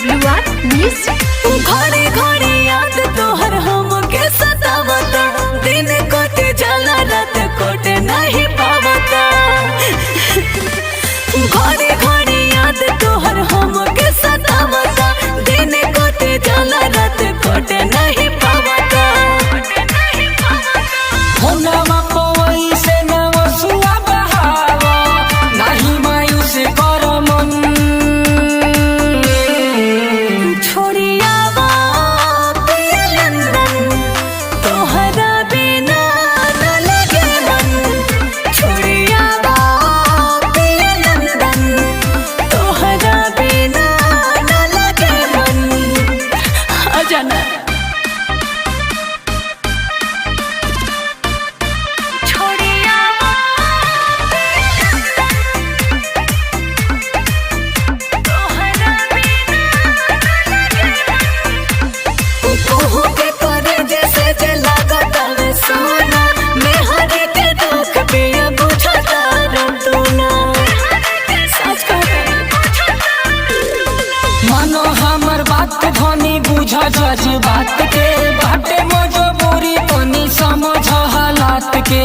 W R music. घड़ी घड़ी याद तोहर हमके सतावता, दिन कटे जाला रात कटे नहीं पावता। घड़ी घड़ी याद तोहर हमके सतावता, दिन कटे जाला रात कटे नहीं पावता। होनवा पवई से नवसुआ बहावा, नहीं मायूस कर मन। छोड़ियावा पिया लंदन, तोहरा बिना न लगे मन। छोड़ियावा पिया लंदन, तोहरा बिना न लगे मन। अजना छोड़ियावा तोहरा तोहू के करे जैसे जे लागत हवे सोना, मेहर के दुख पिया बुझता रतुना। सच मानो हमर बात धनी बुझ जज बात के, बाटे मजबूरी तनी समझ हालात के।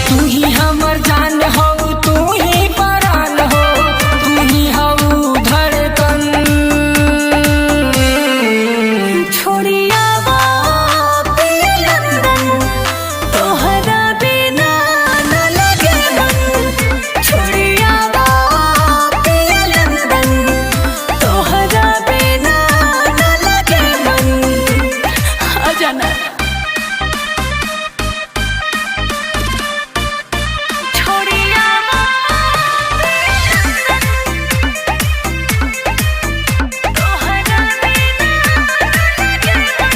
तू ही हमर जान हो, तू ही परान हो, तू ही हऊ धड़कन। छोड़ियावा पिया लंदन, तोहरा बिना न लगे मन। छोड़ियावा पिया लंदन, तोहरा बिना न लगे मन। अजना छोड़ियावा तोहरा बिना न लगे मन।